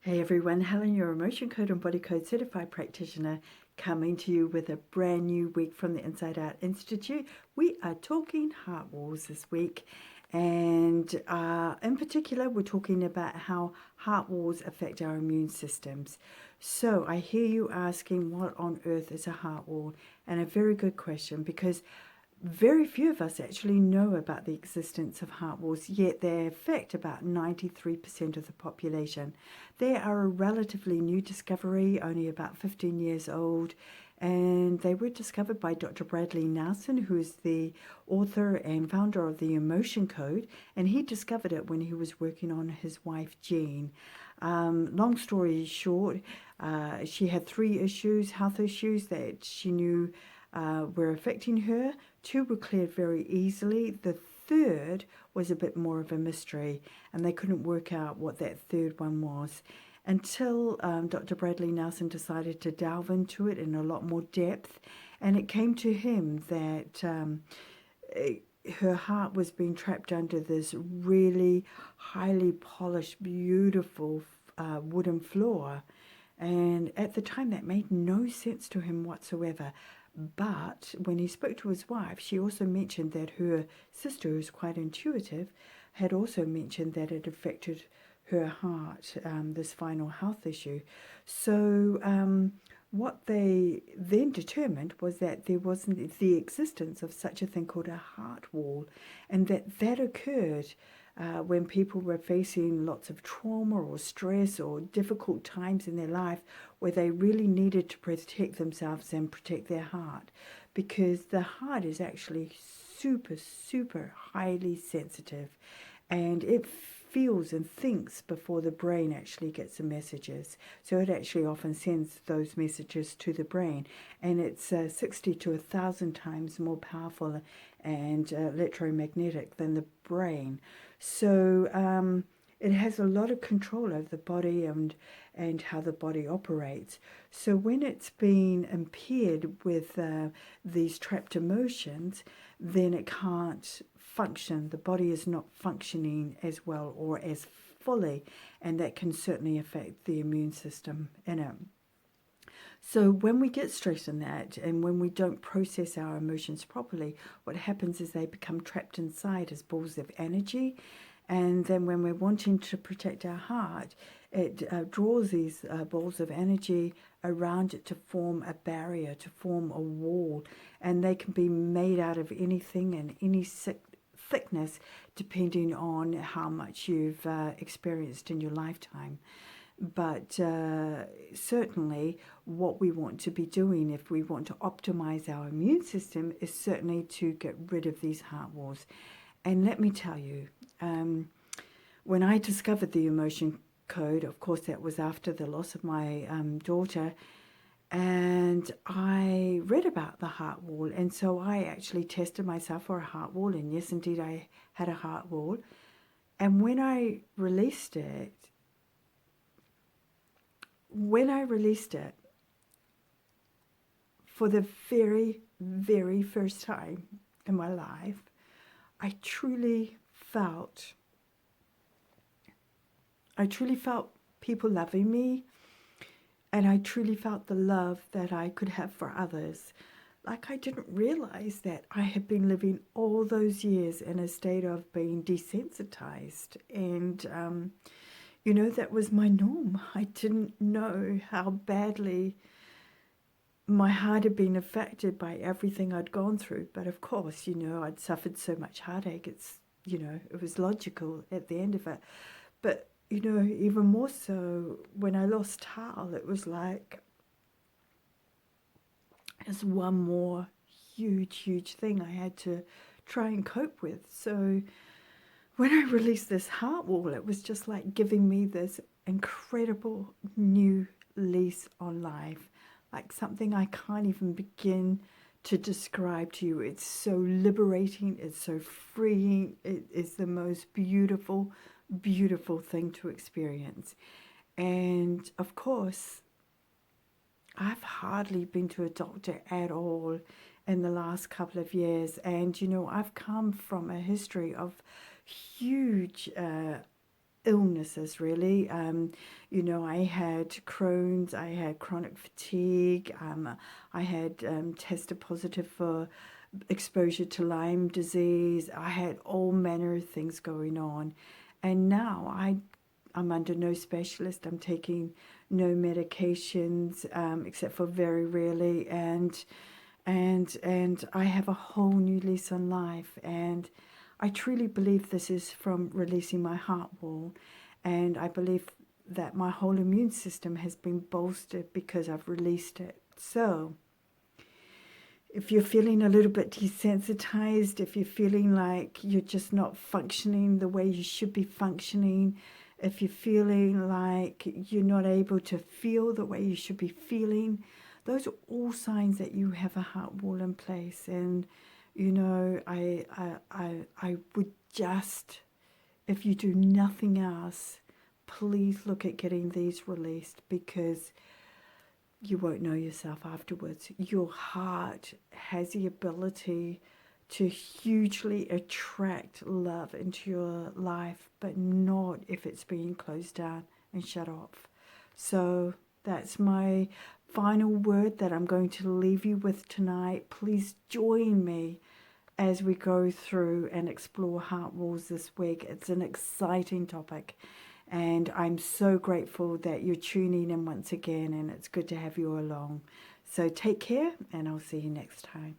Hey everyone, Helen, your Emotion Code and Body Code Certified Practitioner, coming to you with a brand new week from the Inside Out Institute. We are talking heart walls this week, and in particular, we're talking about how heart walls affect our immune systems. So I hear you asking, what on earth is a heart wall? And a very good question, because very few of us actually know about the existence of heart walls, yet they affect about 93% of the population. They are a relatively new discovery, only about 15 years old, and they were discovered by Dr. Bradley Nelson, who is the author and founder of the Emotion Code, and he discovered it when he was working on his wife, Jean. Long story short, she had three issues, health issues that she knew were affecting her. Two were cleared very easily. The third was a bit more of a mystery, and they couldn't work out what that third one was until Dr. Bradley Nelson decided to delve into it in a lot more depth. And it came to him that her heart was being trapped under this really highly polished, beautiful wooden floor. And at the time, that made no sense to him whatsoever. But when he spoke to his wife, she also mentioned that her sister, who's quite intuitive, had also mentioned that it affected her heart, this final health issue. So what they then determined was that there wasn't the existence of such a thing called a heart wall, and that occurred when people were facing lots of trauma or stress or difficult times in their life where they really needed to protect themselves and protect their heart, because the heart is actually super, super highly sensitive, and it feels and thinks before the brain actually gets the messages. So it actually often sends those messages to the brain, and it's 60 to 1,000 times more powerful and electromagnetic than the brain. So it has a lot of control over the body and how the body operates. So when it's been impaired with these trapped emotions, then it can't function. The body is not functioning as well or as fully, and that can certainly affect the immune system in it. So when we get stressed in that and when we don't process our emotions properly, what happens is they become trapped inside as balls of energy. And then when we're wanting to protect our heart, it draws these balls of energy around it to form a barrier, to form a wall. And they can be made out of anything and any thickness, depending on how much you've experienced in your lifetime. But certainly, what we want to be doing if we want to optimize our immune system is certainly to get rid of these heart walls. And let me tell you, when I discovered the emotion code, of course, that was after the loss of my daughter, and I read about the heart wall. And so I actually tested myself for a heart wall, and yes, indeed, I had a heart wall. And when I released it for the very, very first time in my life, I truly felt people loving me, and I truly felt the love that I could have for others. Like, I didn't realize that I had been living all those years in a state of being desensitized, and that was my norm. I didn't know how badly my heart had been affected by everything I'd gone through. But of course, I'd suffered so much heartache. It was logical at the end of it. But, even more so when I lost Tal, it was like it's one more huge, huge thing I had to try and cope with. So when I released this heart wall, it was just like giving me this incredible new lease on life, like something I can't even begin to describe to you. It's so liberating, it's so freeing, it is the most beautiful, beautiful thing to experience. And of course, I've hardly been to a doctor at all in the last couple of years. And, I've come from a history of huge illnesses, really. I had Crohn's, I had chronic fatigue, I had tested positive for exposure to Lyme disease. I had all manner of things going on. And now I'm under no specialist. I'm taking no medications except for very rarely, and I have a whole new lease on life. And I truly believe this is from releasing my heart wall, and I believe that my whole immune system has been bolstered because I've released it. So if you're feeling a little bit desensitized, if you're feeling like you're just not functioning the way you should be functioning, if you're feeling like you're not able to feel the way you should be feeling, those are all signs that you have a heart wall in place. And I would just, if you do nothing else, please look at getting these released, because you won't know yourself afterwards. Your heart has the ability to hugely attract love into your life, but not if it's being closed down and shut off. So that's my final word that I'm going to leave you with tonight. Please join me as we go through and explore heart walls this week. It's an exciting topic, and I'm so grateful that you're tuning in once again, and it's good to have you along. So take care, and I'll see you next time.